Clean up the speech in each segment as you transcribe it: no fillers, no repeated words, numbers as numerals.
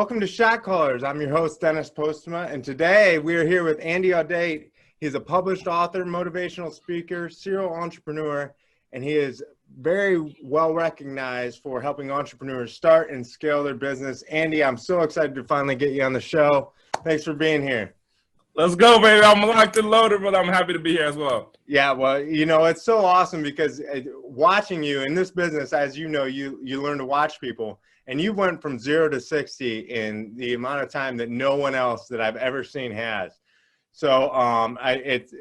Welcome to Shotcallers. I'm your host, Dennis Postma, and today we are here with Andy Audate. He's a published author, motivational speaker, serial entrepreneur, and he is very well recognized for helping entrepreneurs start and scale their business. Andy, I'm so excited to finally get you on the show. Thanks for being here. Let's go, baby. I'm locked and loaded, but I'm happy to be here as well. Yeah, well, you know, it's so awesome because watching you in this business, as you know, you learn to watch people. And you went from 0 to 60 in the amount of time that no one else that I've ever seen has. So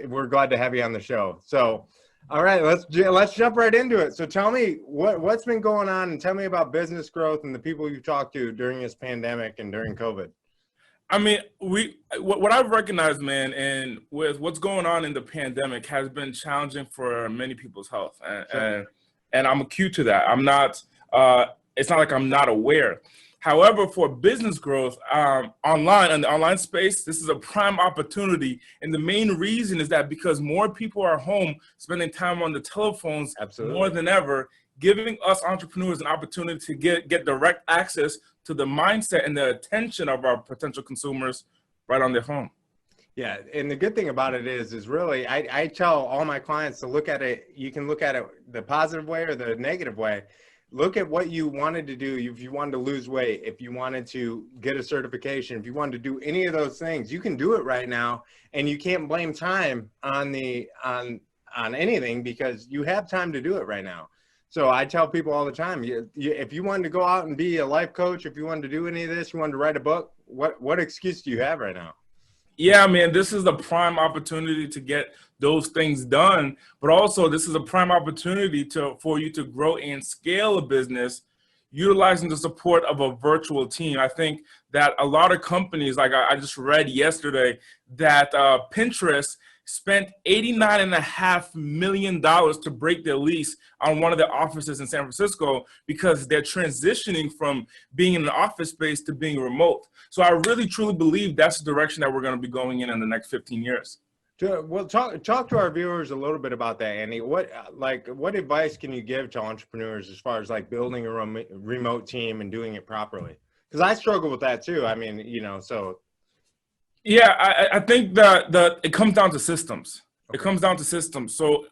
we're glad to have you on the show. So, all right, let's jump right into it. So tell me what's been going on, and tell me about business growth and the people you've talked to during this pandemic and during COVID. I mean, what I've recognized, man, and with what's going on in the pandemic has been challenging for many people's health, and I'm acute to that. I'm not. It's not like I'm not aware. However, for business growth online, in the online space, this is a prime opportunity. And the main reason is that because more people are home spending time on the telephones more than ever, giving us entrepreneurs an opportunity to get direct access to the mindset and the attention of our potential consumers right on their phone. Yeah, and the good thing about it is really, I tell all my clients to look at it. You can look at it the positive way or the negative way. Look at what you wanted to do. If you wanted to lose weight, if you wanted to get a certification, if you wanted to do any of those things, you can do it right now. And you can't blame time on anything because you have time to do it right now. So I tell people all the time, if you wanted to go out and be a life coach, if you wanted to do any of this, you wanted to write a book, what excuse do you have right now? Yeah, man, this is the prime opportunity to get those things done, but also this is a prime opportunity for you to grow and scale a business utilizing the support of a virtual team. I think that a lot of companies, like I just read yesterday, that Pinterest spent $89.5 million to break their lease on one of their offices in San Francisco because they're transitioning from being in an office space to being remote. So I really, truly believe that's the direction that we're going to be going in the next 15 years. Well, talk to our viewers a little bit about that, Andy. What advice can you give to entrepreneurs as far as like building a remote team and doing it properly? Because I struggle with that too. I mean, you know, so. Yeah, I think that it comes down to systems. Okay. It comes down to systems. So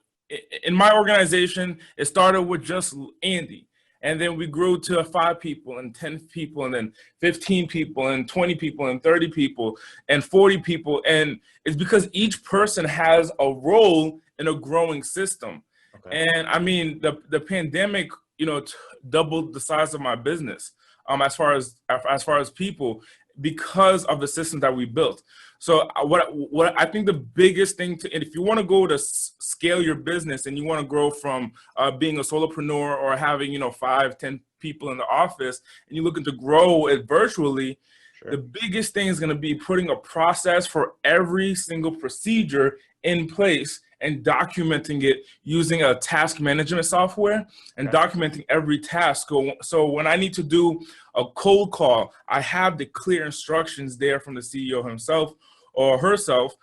in my organization, it started with just Andy. And then we grew to 5 people and 10 people and then 15 people and 20 people and 30 people and 40 people. And it's because each person has a role in a growing system. Okay. And I mean, the pandemic, you know, doubled the size of my business as far as people, because of the system that we built. So what I think the biggest thing and if you want to go to scale your business and you want to grow from being a solopreneur or having, you know, 5, 10 people in the office and you're looking to grow it virtually, sure, the biggest thing is going to be putting a process for every single procedure in place and documenting it using a task management software and documenting every task. So when I need to do a cold call, I have the clear instructions there from the CEO himself or herself.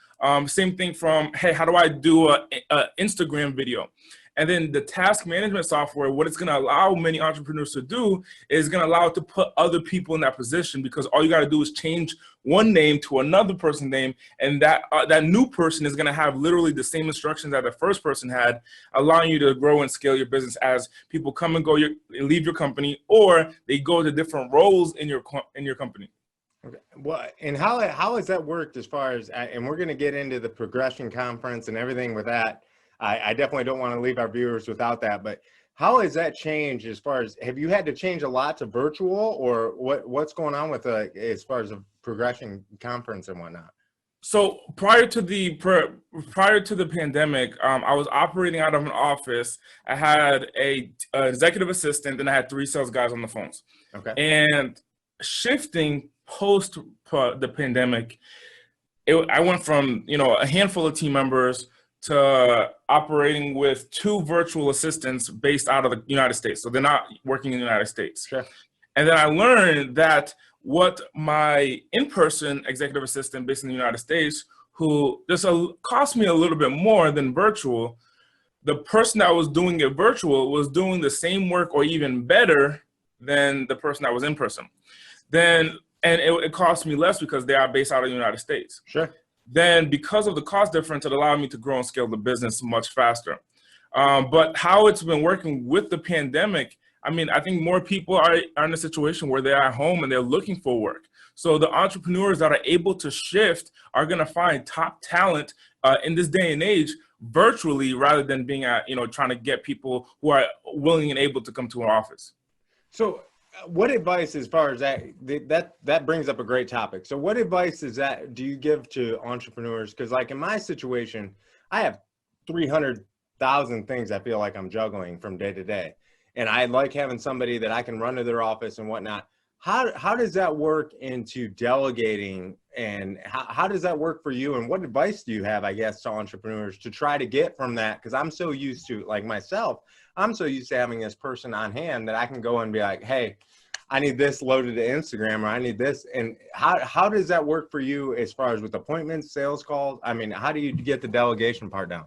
Same thing from, hey, how do I do a Instagram video? And then the task management software, what it's going to allow many entrepreneurs to do is going to allow it to put other people in that position, because all you got to do is change one name to another person's name. And that new person is going to have literally the same instructions that the first person had, allowing you to grow and scale your business as people come and go, leave your company, or they go to different roles in your company. Okay. Well, and how has that worked as far as, and we're going to get into the progression conference and everything with that. I definitely don't want to leave our viewers without that, but how has that changed as far as, have you had to change a lot to virtual, or what's going on with as far as a progression conference and whatnot? So prior to the pandemic, I was operating out of an office. I had an executive assistant and I had 3 sales guys on the phones. Okay. And shifting post the pandemic, I went from, you know, a handful of team members to operating with 2 virtual assistants based out of the United States. So they're not working in the United States. Sure. And then I learned that what my in-person executive assistant based in the United States, who just cost me a little bit more than virtual, the person that was doing it virtual was doing the same work or even better than the person that was in person. Then and it costs me less because they are based out of the United States. Sure. Then because of the cost difference, it allowed me to grow and scale the business much faster. But how it's been working with the pandemic, I mean, I think more people are in a situation where they're at home and they're looking for work. So the entrepreneurs that are able to shift are going to find top talent in this day and age virtually, rather than being at, trying to get people who are willing and able to come to an office. So what advice, as far as that brings up a great topic. So what advice do you give to entrepreneurs? Because like in my situation, I have 300,000 things I feel like I'm juggling from day to day. And I like having somebody that I can run to their office and whatnot. How does that work into delegating, and how does that work for you? And what advice do you have, I guess, to entrepreneurs to try to get from that? Because I'm so used to, like myself, I'm so used to having this person on hand that I can go and be like, hey, I need this loaded to Instagram, or I need this. And how does that work for you as far as with appointments, sales calls? I mean, how do you get the delegation part down?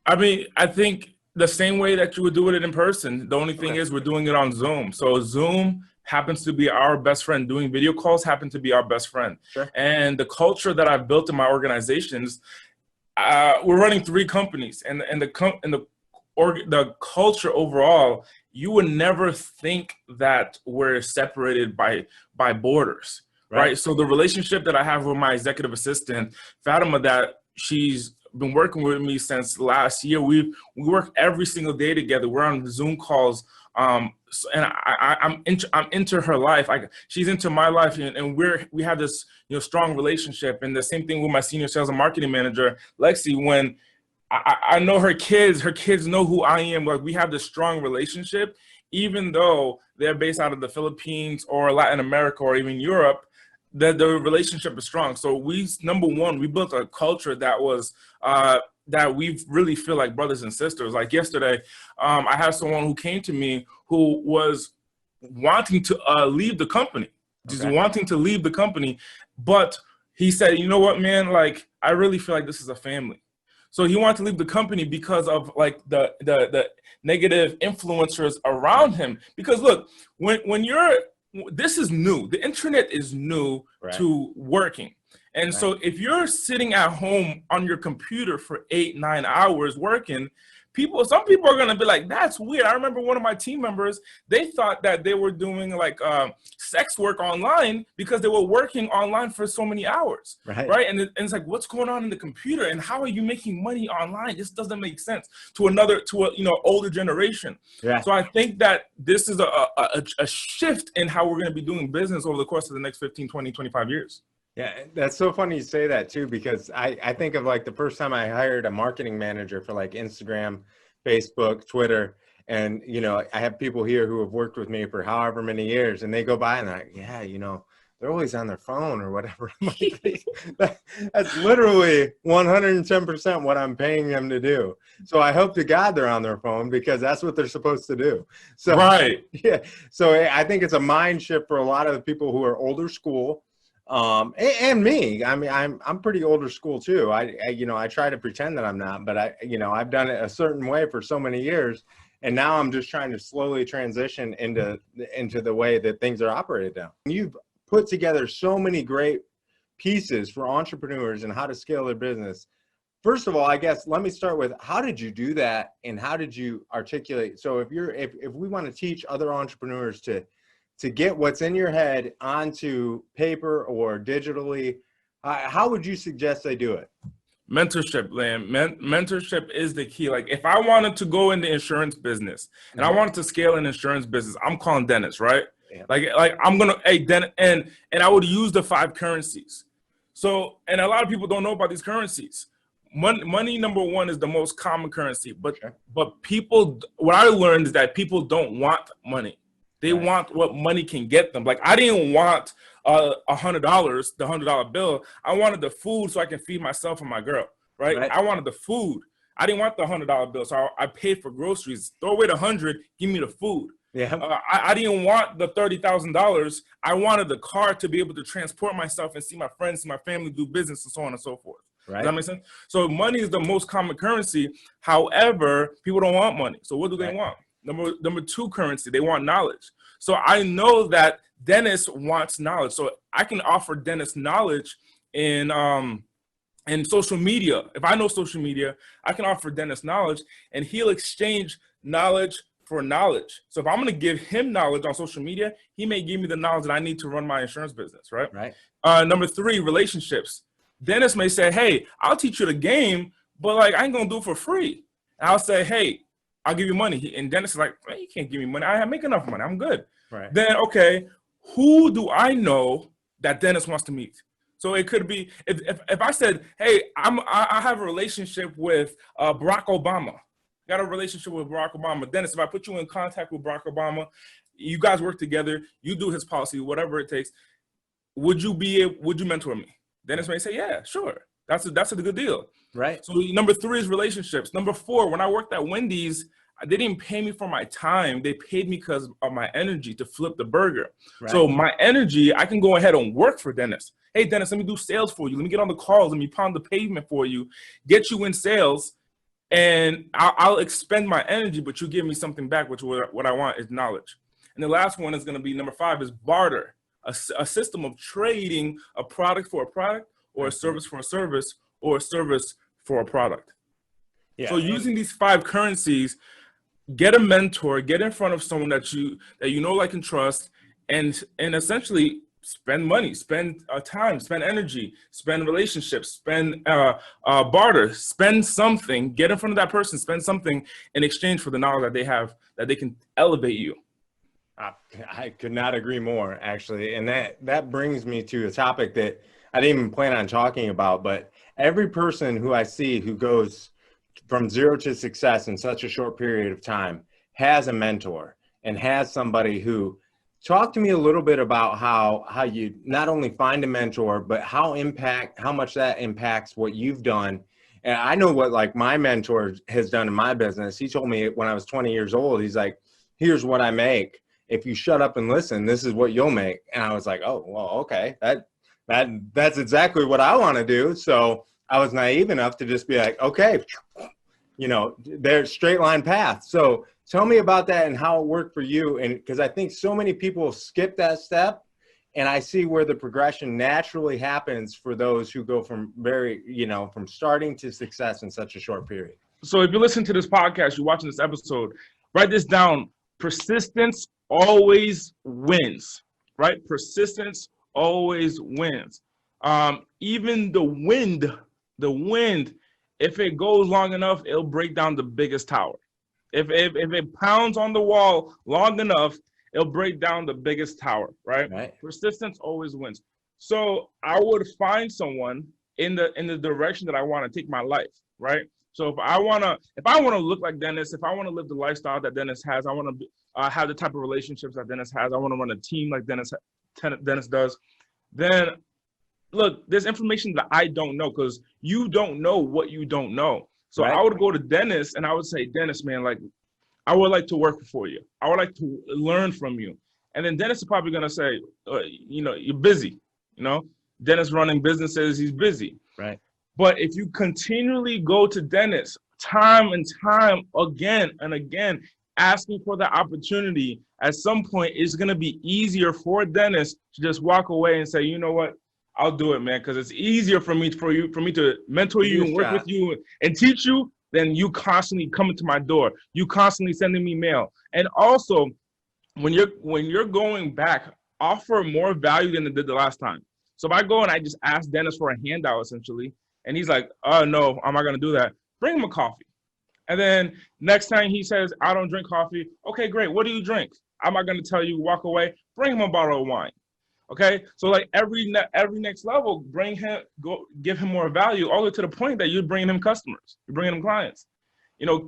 I mean, I think the same way that you would do it in person. The only thing is we're doing it on Zoom. So Zoom happens to be our best friend. Doing video calls happen to be our best friend. Sure. And the culture that I've built in my organizations, we're running 3 companies, and the culture overall, you would never think that we're separated by borders, right? So the relationship that I have with my executive assistant, Fatima, that she's been working with me since last year. We work every single day together. We're on Zoom calls, and I'm into her life. She's into my life, and we have this strong relationship. And the same thing with my senior sales and marketing manager, Lexi. When I know her kids know who I am. Like, we have this strong relationship, even though they're based out of the Philippines or Latin America or even Europe. The relationship is strong. So number one, we built a culture that was that we really feel like brothers and sisters. Like yesterday, I had someone who came to me who was wanting to leave the company, but he said, you know what, man, like, I really feel like this is a family. So he wanted to leave the company because of like the negative influencers around him. Because look, this is new. The internet is new to working. And so if you're sitting at home on your computer for 8-9 hours working, some people are going to be like, that's weird. I remember one of my team members, they thought that they were doing like sex work online because they were working online for so many hours. Right. And it's like, what's going on in the computer, and how are you making money online? This doesn't make sense to a older generation. Yeah. So I think that this is a shift in how we're going to be doing business over the course of the next 15, 20, 25 years. Yeah, that's so funny you say that too, because I think of like the first time I hired a marketing manager for like Instagram, Facebook, Twitter, and I have people here who have worked with me for however many years, and they go by and they're like, yeah, they're always on their phone or whatever. That's literally 110% what I'm paying them to do. So I hope to God they're on their phone, because that's what they're supposed to do. So yeah, so I think it's a mind shift for a lot of the people who are older school. And me, I mean, I'm pretty older school too. I try to pretend that I'm not, but I've done it a certain way for so many years, and now I'm just trying to slowly transition into the way that things are operated now. You've put together so many great pieces for entrepreneurs and how to scale their business. First of all, I guess, let me start with, how did you do that, and how did you articulate? So if we want to teach other entrepreneurs to get what's in your head onto paper or digitally, how would you suggest they do it? Mentorship, Lam. Mentorship is the key. Like, if I wanted to go in the insurance business and I wanted to scale an insurance business, I'm calling Dennis, right? Yeah. Like I'm gonna, hey, Dennis, and I would use the 5 currencies. So, and a lot of people don't know about these currencies. Money, number one, is the most common currency, but people, what I learned is that people don't want money. They want what money can get them. Like, I didn't want $100, the $100 bill. I wanted the food so I can feed myself and my girl, right? I wanted the food. I didn't want the $100 bill, so I paid for groceries. Throw away the 100, give me the food. Yeah. I didn't want the $30,000. I wanted the car to be able to transport myself and see my friends, see my family, do business, and so on and so forth. Does that make sense? So money is the most common currency. However, people don't want money. So what do they want? Number two currency, they want knowledge. So I know that Dennis wants knowledge. So I can offer Dennis knowledge in social media. If I know social media, I can offer Dennis knowledge, and he'll exchange knowledge for knowledge. So if I'm going to give him knowledge on social media, he may give me the knowledge that I need to run my insurance business, right? Right. Number three, relationships. Dennis may say, hey, I'll teach you the game, but like I ain't going to do it for free. And I'll say, hey, I'll give you money. And Dennis is like, well, you can't give me money. I make enough money. I'm good. Right. Then, okay, who do I know that Dennis wants to meet? So it could be, if I said, hey, I have a relationship with Barack Obama. Got a relationship with Barack Obama. Dennis, if I put you in contact with Barack Obama, you guys work together, you do his policy, whatever it takes, would you mentor me? Dennis may say, yeah, sure. That's a good deal. Right. So number three is relationships. Number four, when I worked at Wendy's, they didn't pay me for my time. They paid me because of my energy to flip the burger. Right. So my energy, I can go ahead and work for Dennis. Hey, Dennis, let me do sales for you. Let me get on the calls. Let me pound the pavement for you, get you in sales, and I'll expend my energy, but you give me something back, which what I want is knowledge. And the last one is going to be number five is barter, a system of trading a product for a product, or a service for a service, or a service for a product. Yeah. So using these five currencies, get a mentor, get in front of someone that you know, like, and trust, and essentially spend money, spend time, spend energy, spend relationships, spend barter, spend something, get in front of that person, spend something in exchange for the knowledge that they have, that they can elevate you. I could not agree more, actually. And that brings me to a topic that I didn't even plan on talking about, but every person who I see who goes from zero to success in such a short period of time has a mentor and has somebody who, talk to me a little bit about how you not only find a mentor, but how much that impacts what you've done. And I know what, like, my mentor has done in my business. He told me when I was 20 years old, he's like, here's what I make. If you shut up and listen, this is what you'll make. And I was like, oh, well, okay. That's exactly what I want to do. So I was naive enough to just be like, okay, you know, there's straight line path. So tell me about that and how it worked for you. And because I think so many people skip that step, and I see where the progression naturally happens for those who go from from starting to success in such a short period. So if you listen to this podcast, you're watching this episode, write this down. Persistence always wins, right? Persistence always wins. Even the wind, if it goes long enough, it'll break down the biggest tower. If it pounds on the wall long enough, it'll break down the biggest tower, right? Persistence always wins. So I would find someone in the direction that I want to take my life, right? So if I want to look like Dennis, if I want to live the lifestyle that Dennis has, I want to have the type of relationships that Dennis has, I want to run a team like Dennis does, then look, there's information that I don't know, because you don't know what you don't know. So I would go to Dennis and I would say, Dennis, man, like, I would like to work for you. I would like to learn from you. And then Dennis is probably going to say, you're busy. Dennis running businesses, he's busy. Right. But if you continually go to Dennis time and time again and again, asking for the opportunity, at some point it's going to be easier for Dennis to just walk away and say, you know what, I'll do it, man, because it's easier for me to mentor you and work with you and teach you than you constantly coming to my door, you constantly sending me mail. And also, when you're going back, offer more value than it did the last time. So if I go and I just ask Dennis for a handout, essentially, and he's like, oh, no, I'm not going to do that, bring him a coffee. And then next time he says, I don't drink coffee. Okay, great. What do you drink? I'm not going to tell you, walk away. Bring him a bottle of wine. Okay, so like every next level, give him more value, all the way to the point that you're bringing him customers, you're bringing him clients.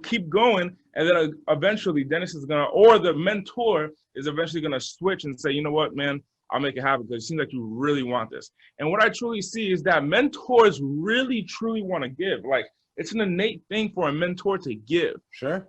Keep going, and then eventually Dennis is or the mentor is eventually gonna switch and say, you know what, man, I'll make it happen, because it seems like you really want this. And what I truly see is that mentors really truly want to give. Like, it's an innate thing for a mentor to give. Sure.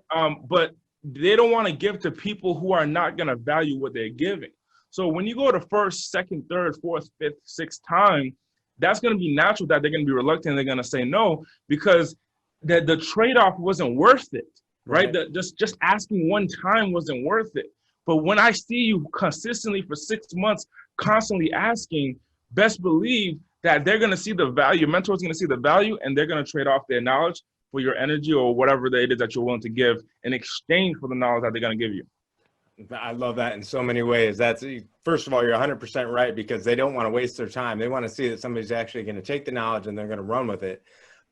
But they don't want to give to people who are not gonna value what they're giving. So when you go to first, second, third, fourth, fifth, sixth time, that's going to be natural that they're going to be reluctant. They're going to say no, because the trade-off wasn't worth it. right? Just asking one time wasn't worth it. But when I see you consistently for 6 months, constantly asking, best believe that they're going to see the value. Your mentor's going to see the value, and they're going to trade off their knowledge for your energy or whatever it is that you're willing to give in exchange for the knowledge that they're going to give you. I love that in so many ways. That's, first of all, you're 100% right, because they don't want to waste their time. They want to see that somebody's actually going to take the knowledge and they're going to run with it.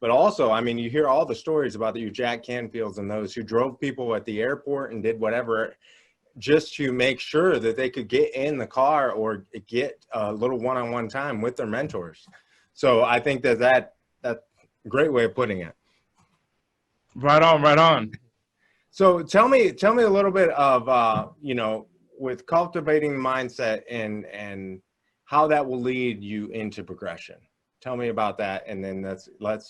But also, I mean, you hear all the stories about your Jack Canfields and those who drove people at the airport and did whatever just to make sure that they could get in the car or get a little one-on-one time with their mentors. So I think that's a great way of putting it. Right on, right on. So tell me a little bit of, you know, with cultivating mindset and how that will lead you into progression. Tell me about that. And then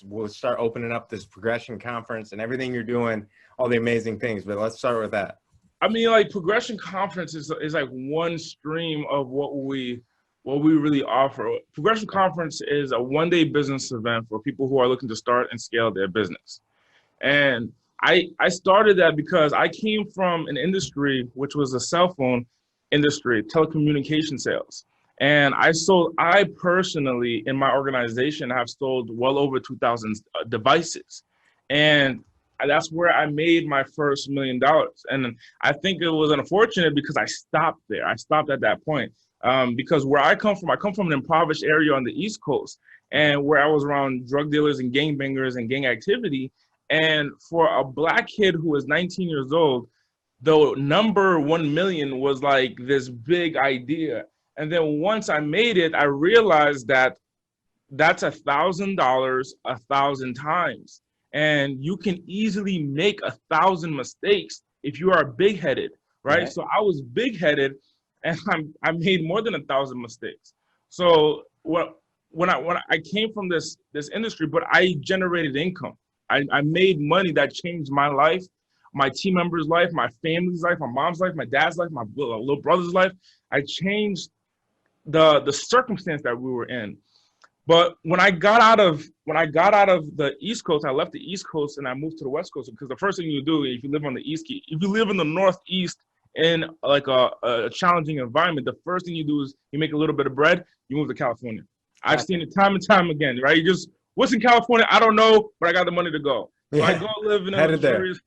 we'll start opening up this progression conference and everything you're doing, all the amazing things, but let's start with that. I mean, like, progression conference is like one stream of what we really offer. Progression conference is a 1-day business event for people who are looking to start and scale their business. And I started that because I came from an industry, which was a cell phone industry, telecommunication sales. And I personally, in my organization, have sold well over 2,000 devices. And that's where I made my first $1 million. And I think it was unfortunate because I stopped there. I stopped at that point because where I come from an impoverished area on the East Coast, and where I was around drug dealers and gangbangers and gang activity. And for a Black kid who was 19 years old, the number 1 million was like this big idea. And then once I made it, I realized that that's $1,000 1,000 times. And you can easily make 1,000 mistakes if you are big-headed, right? So I was big-headed, and I made more than 1,000 mistakes. So when I came from this industry, but I generated income. I made money that changed my life, my team members' life, my family's life, my mom's life, my dad's life, my little brother's life. I changed the circumstance that we were in. But when I got out of the East Coast, I left the East Coast and I moved to the West Coast, because the first thing you do if you live on the if you live in the Northeast in like a challenging environment, the first thing you do is you make a little bit of bread, you move to California. I've seen it time and time again, right? You just, what's in California? I don't know, but I got the money to go. So I go live in a luxurious,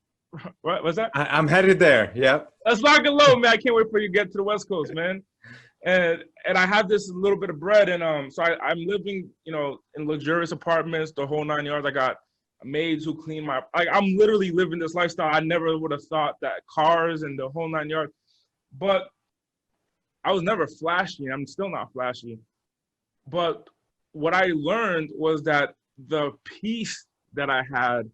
what was that? I'm headed there. Yep. Let's lock it low, man. I can't wait for you to get to the West Coast, man. And I have this little bit of bread, and so I'm living, you know, in luxurious apartments, the whole 9 yards. I got maids who clean I'm literally living this lifestyle. I never would have thought that, cars and the whole 9 yards. But I was never flashy. I'm still not flashy. But what I learned was that the peace that I had,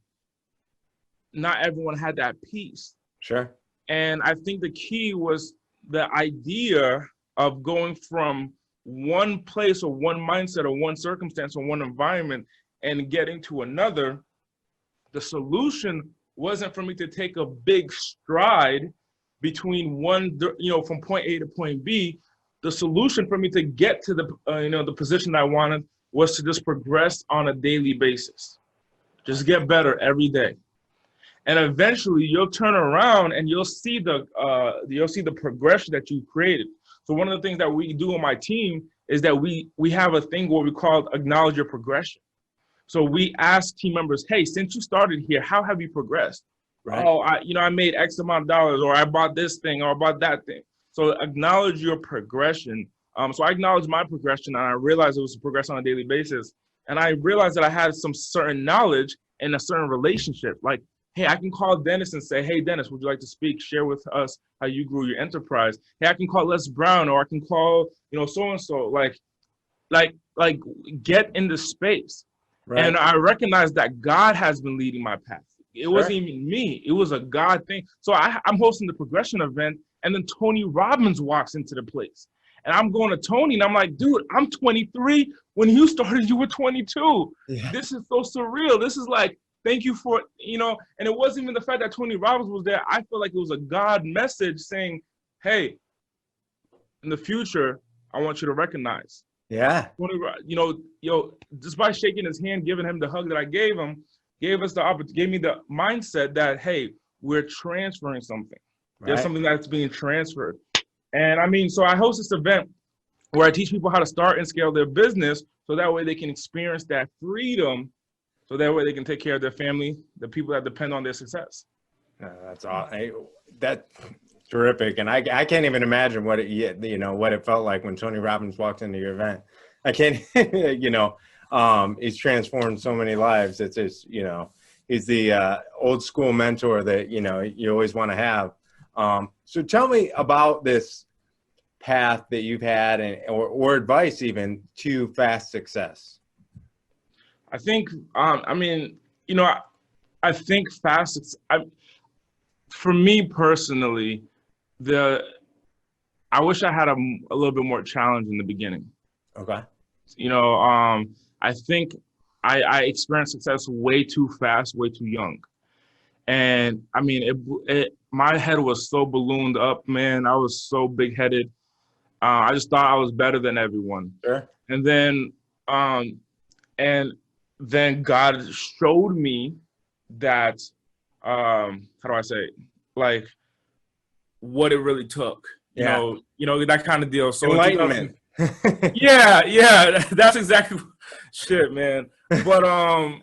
not everyone had that peace. Sure. And I think the key was the idea of going from one place or one mindset or one circumstance or one environment and getting to another. The solution wasn't for me to take a big stride between from point A to point B. The solution for me to get to the position I wanted was to just progress on a daily basis. Just get better every day. And eventually you'll turn around and you'll see the progression that you created. So one of the things that we do on my team is that we have a thing where we call acknowledge your progression. So we ask team members, hey, since you started here, how have you progressed? Right. Oh, I made X amount of dollars, or I bought this thing, or I bought that thing. So acknowledge your progression. So I acknowledged my progression, and I realized it was a progression on a daily basis. And I realized that I had some certain knowledge in a certain relationship. Like, hey, I can call Dennis and say, hey, Dennis, would you like to speak? Share with us how you grew your enterprise. Hey, I can call Les Brown, or I can call, so-and-so. Like get in the space. Right. And I recognize that God has been leading my path. It wasn't even me. It was a God thing. So I'm hosting the progression event, and then Tony Robbins walks into the place. And I'm going to Tony, and I'm like, dude, I'm 23. When you started, you were 22. Yeah. This is so surreal. This is like, thank you for, and it wasn't even the fact that Tony Robbins was there. I feel like it was a God message saying, hey, in the future, I want you to recognize. Yeah. Just by shaking his hand, giving him the hug that I gave him, gave me the mindset that, hey, we're transferring something. There's Right. something that's being transferred. And I mean, so I host this event where I teach people how to start and scale their business so that way they can experience that freedom, so that way they can take care of their family, the people that depend on their success. That's all. That's terrific, and I can't even imagine what what it felt like when Tony Robbins walked into your event. I can't, he's transformed so many lives. It's just, he's the old school mentor that you always want to have. So tell me about this path that you've had, or advice even to fast success. I think, I think for me personally, I wish I had a little bit more challenge in the beginning. Okay. I think I experienced success way too fast, way too young. And I mean, my head was so ballooned up, man. I was so big headed. I just thought I was better than everyone. Sure. And then God showed me that, how do I say it? Like what it really took, you know, that kind of deal. So enlightenment. yeah, that's exactly shit, man. But I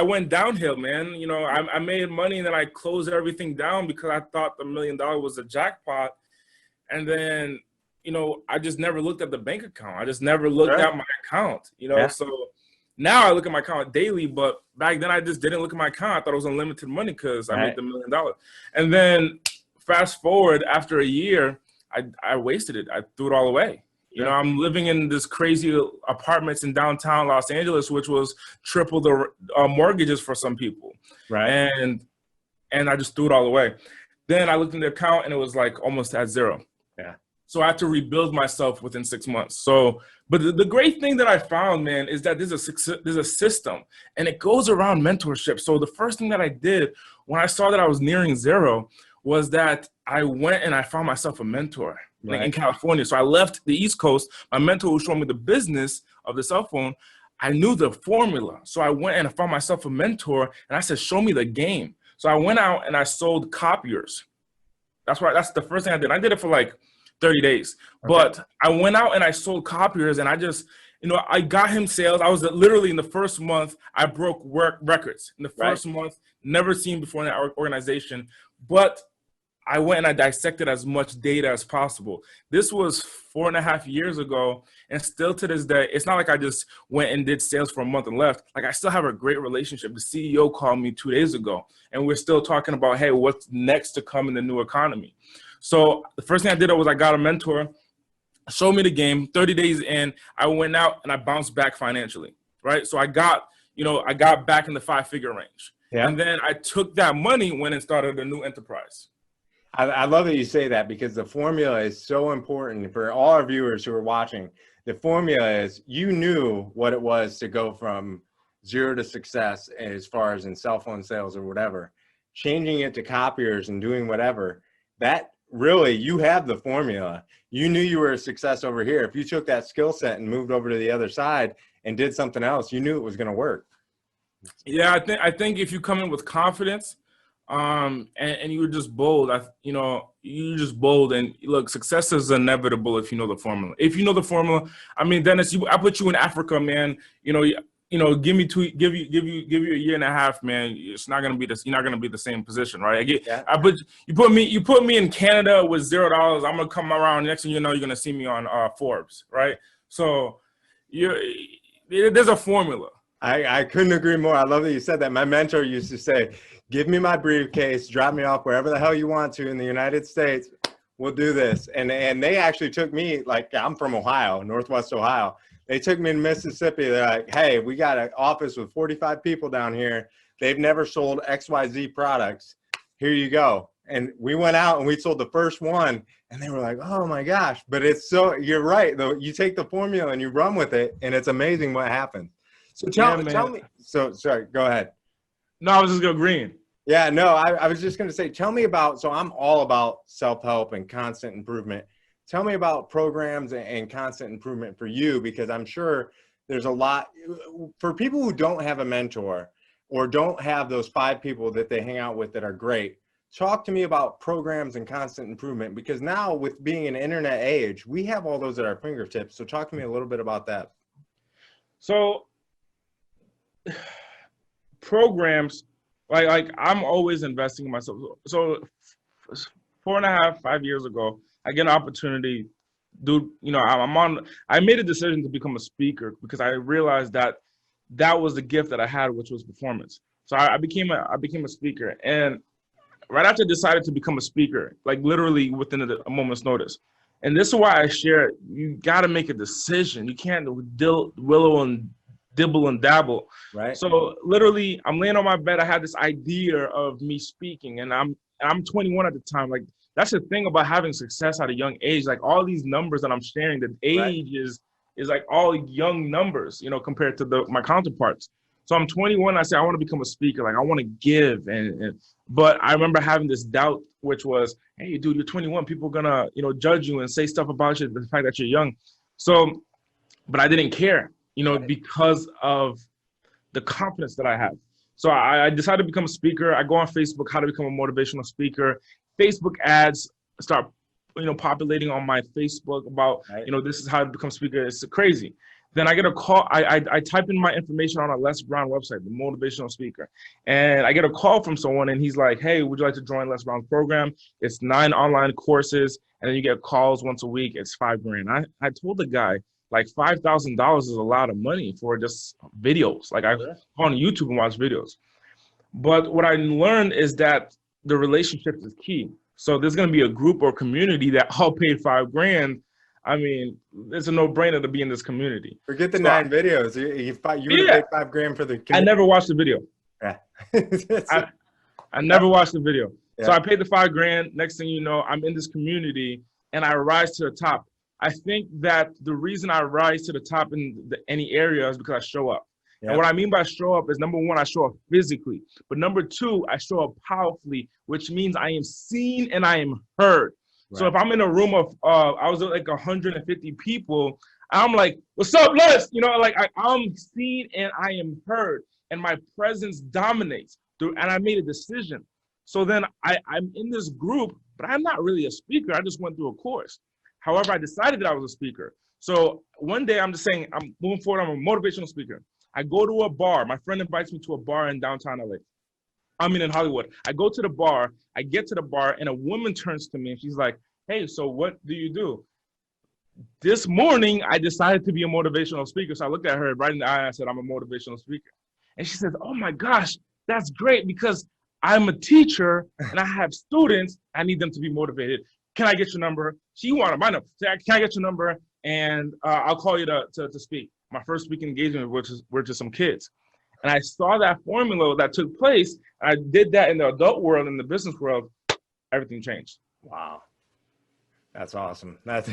went downhill, man. I made money and then I closed everything down because I thought the $1 million was a jackpot. And then, I just never looked at the bank account. I just never looked at my account, So now I look at my account daily, but back then I just didn't look at my account. I thought it was unlimited money because I made the $1 million. And then fast forward after a year, I wasted it. I threw it all away. I'm living in this crazy apartments in downtown Los Angeles, which was triple the mortgages for some people. Right. And I just threw it all away. Then I looked in the account and it was like almost at zero. Yeah. So I had to rebuild myself within 6 months. So, but the great thing that I found, man, is that there's a system and it goes around mentorship. So the first thing that I did when I saw that I was nearing zero was that I went and I found myself a mentor in California. So I left the East Coast. My mentor who showed me the business of the cell phone, I knew the formula. So I went and I found myself a mentor and I said, show me the game. So I went out and I sold copiers. That's the first thing I did. I did it for like 30 days. Okay. But I went out and I sold copiers and I just, I got him sales. I was literally in the first month, I broke records. In the first month, never seen before in that organization. But I went and I dissected as much data as possible. This was 4.5 years ago. And still to this day, it's not like I just went and did sales for a month and left. Like I still have a great relationship. The CEO called me 2 days ago and we're still talking about, hey, what's next to come in the new economy? So the first thing I did was I got a mentor, showed me the game. 30 days in, I went out and I bounced back financially, right? So I got back in the 5-figure range. Yeah. And then I took that money, went and started a new enterprise. I love that you say that because the formula is so important for all our viewers who are watching. The formula is you knew what it was to go from zero to success as far as in cell phone sales or whatever, changing it to copiers and doing whatever. That really, you have the formula. You knew you were a success over here. If you took that skill set and moved over to the other side and did something else, you knew it was going to work. Yeah, I think if you come in with confidence, and you were just bold, you just bold and look, success is inevitable if you know the formula. If you know the formula, I mean, Dennis, I put you in Africa, man. Give you a year and a half, man. It's not gonna be this. You're not gonna be the same position, right? You put me in Canada with $0. I'm gonna come around. Next thing you know, you're gonna see me on Forbes, right? So there's a formula. I couldn't agree more. I love that you said that. My mentor used to say, give me my briefcase, drop me off wherever the hell you want to in the United States. We'll do this. And they actually took me, like I'm from Ohio, Northwest Ohio. They took me to Mississippi. They're like, hey, we got an office with 45 people down here. They've never sold XYZ products. Here you go. And we went out and we sold the first one and they were like, oh my gosh. But you're right though. You take the formula and you run with it and it's amazing what happens. So tell me. So sorry, go ahead. No, I was just agreeing. Yeah, no, I was just going to say, tell me about, so I'm all about self-help and constant improvement. Tell me about programs and constant improvement for you, because I'm sure there's a lot for people who don't have a mentor. or don't have those 5 people that they hang out with that are great. Talk to me about programs and constant improvement, because now with being an internet age, we have all those at our fingertips. So talk to me a little bit about that. So programs, like I'm always investing in myself. So 4.5, 5 years ago, I get an opportunity. Dude, you know, I made a decision to become a speaker because I realized that was the gift that I had, which was performance. So I became a speaker, and right after I decided to become a speaker, like literally within a moment's notice. And this is why I share, you got to make a decision. You can't willow and dibble and dabble. Right. So literally, I'm laying on my bed. I had this idea of me speaking, and I'm 21 at the time. Like, that's the thing about having success at a young age. Like, all these numbers that I'm sharing, the age is like all young numbers, you know, compared to my counterparts. So I'm 21. I say I want to become a speaker. Like, I want to give, but I remember having this doubt, which was, hey, dude, you're 21. People are gonna, you know, judge you and say stuff about you, the fact that you're young. So, but I didn't care, you know, because of the confidence that I have. So I decided to become a speaker. I go on Facebook, how to become a motivational speaker. Facebook ads start, you know, populating on my Facebook about, you know, this is how to become a speaker. It's crazy. Then I get a call. I type in my information on a Les Brown website, the motivational speaker. And I get a call from someone, and he's like, hey, would you like to join Les Brown's program? It's 9 online courses, and then you get calls once a week. It's $5,000. I told the guy, like, $5,000 is a lot of money for just videos. Like, I go on YouTube and watch videos. But what I learned is that the relationship is key. So there's going to be a group or community that all paid $5,000. I mean, it's a no-brainer to be in this community. Forget the 9 videos. You would have paid $5,000 for the community. I never watched the video. Yeah. I never watched the video. Yeah. So I paid the $5,000. Next thing you know, I'm in this community, and I rise to the top. I think that the reason I rise to the top in any area is because I show up. Yep. And what I mean by show up is, number 1, I show up physically. But number 2, I show up powerfully, which means I am seen and I am heard. Right. So if I'm in a room of, I was like 150 people, I'm like, what's up, Les? You know, like I'm seen and I am heard, and my presence dominates. And I made a decision. So then I'm in this group, but I'm not really a speaker. I just went through a course. However, I decided that I was a speaker. So one day I'm just saying, I'm moving forward. I'm a motivational speaker. I go to a bar. My friend invites me to a bar in downtown LA. In Hollywood. I go to the bar, I get to the bar, and a woman turns to me and she's like, hey, so what do you do? This morning, I decided to be a motivational speaker. So I looked at her right in the eye and I said, I'm a motivational speaker. And she says, oh my gosh, that's great, because I'm a teacher and I have students. I need them to be motivated. Can I get your number? She wanted my number. Can I get your number? And I'll call you to speak. My first speaking engagement, which were just some kids. And I saw that formula that took place. I did that in the adult world, in the business world. Everything changed. Wow, that's awesome. That's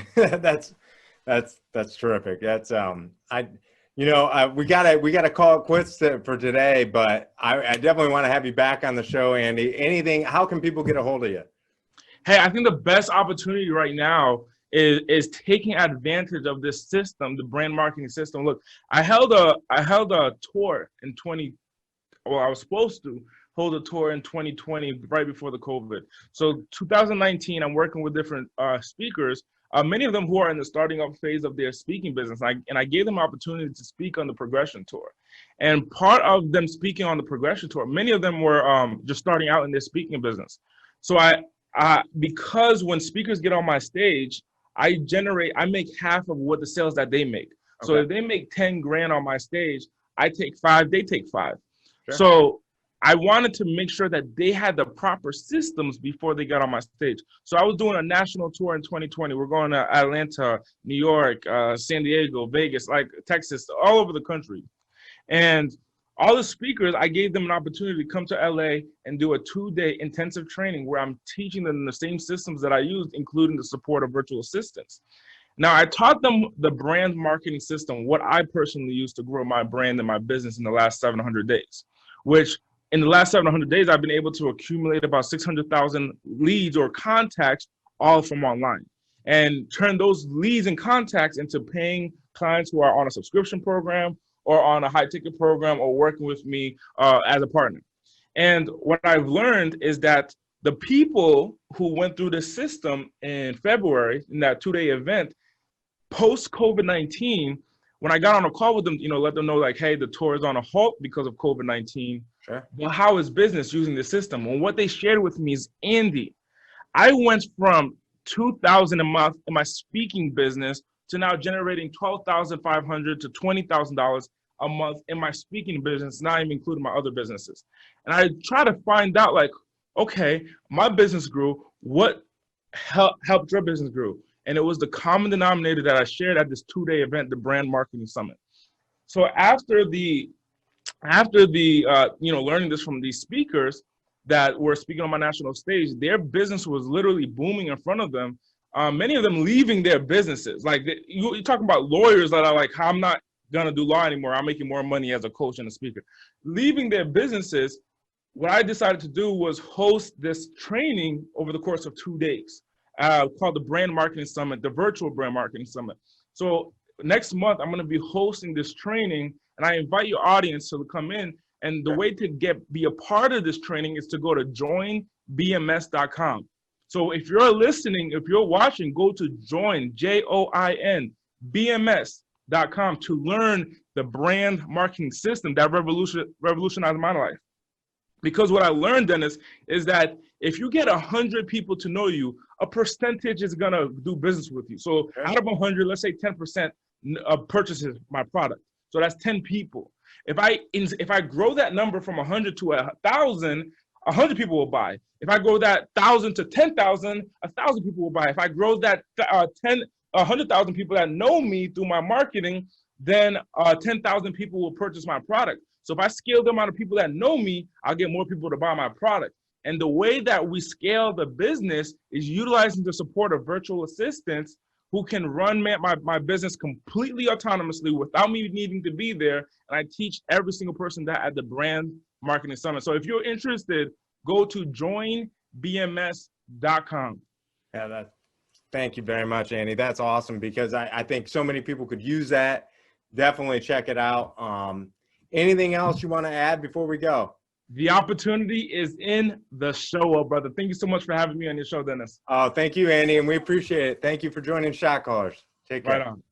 terrific. That's we gotta call it quits for today. But I definitely want to have you back on the show, Andy. How can people get a hold of you? Hey, I think the best opportunity right now is taking advantage of this system, the brand marketing system. Look, I held a tour in I was supposed to hold a tour in 2020, right before the COVID. So 2019, I'm working with different speakers, many of them who are in the starting up phase of their speaking business. And I gave them opportunity to speak on the Progression Tour. And part of them speaking on the Progression Tour, many of them were just starting out in their speaking business. So because when speakers get on my stage, I make half of what the sales that they make. Okay. So if they make 10 grand on my stage, I take 5, they take 5. Sure. So I wanted to make sure that they had the proper systems before they got on my stage. So I was doing a national tour in 2020. We're going to Atlanta, New York, San Diego, Vegas, like Texas, all over the country. And all the speakers, I gave them an opportunity to come to LA and do a 2-day intensive training where I'm teaching them the same systems that I used, including the support of virtual assistants. Now, I taught them the brand marketing system, what I personally used to grow my brand and my business in the last 700 days, which in the last 700 days, I've been able to accumulate about 600,000 leads or contacts, all from online, and turn those leads and contacts into paying clients who are on a subscription program or on a high ticket program or working with me as a partner. And what I've learned is that the people who went through the system in February in that 2-day event, post COVID-19, when I got on a call with them, let them know like, hey, the tour is on a halt because of COVID-19. Sure. But how is business using the system? And what they shared with me is, Andy, I went from $2,000 a month in my speaking business to now generating $12,500 to $20,000 a month in my speaking business, not even including my other businesses. And I try to find out like, okay, my business grew. What helped your business grow? And it was the common denominator that I shared at this 2-day event, the Brand Marketing Summit. So after the learning this from these speakers that were speaking on my national stage, their business was literally booming in front of them. Many of them leaving their businesses. Like you're talking about lawyers that are like, I'm not gonna do law anymore. I'm making more money as a coach and a speaker. Leaving their businesses, what I decided to do was host this training over the course of 2 days called the Brand Marketing Summit, the virtual Brand Marketing Summit. So next month, I'm gonna be hosting this training, and I invite your audience to come in. And the way to be a part of this training is to go to joinbms.com. So if you're listening, if you're watching, go to joinbms.com to learn the brand marketing system that revolutionized my life. Because what I learned, Dennis, is that if you get 100 people to know you, a percentage is gonna do business with you. So out of 100, let's say 10% purchases my product. So that's 10 people. If I grow that number from 100 to 1,000, 100 people will buy. If I grow that 1,000 to 10,000, 1,000 people will buy. If I grow that 100,000 people that know me through my marketing, then 10,000 people will purchase my product. So if I scale the amount of people that know me, I'll get more people to buy my product. And the way that we scale the business is utilizing the support of virtual assistants who can run my business completely autonomously without me needing to be there. And I teach every single person that at the Brand Marketing Summit. So if you're interested, go to joinbms.com. Yeah, thank you very much, Andy. That's awesome because I think so many people could use that. Definitely check it out. Anything else you want to add before we go? The opportunity is in the show, brother. Thank you so much for having me on your show, Dennis. Oh, thank you, Andy, and we appreciate it. Thank you for joining Shotcallers. Take care. Right on.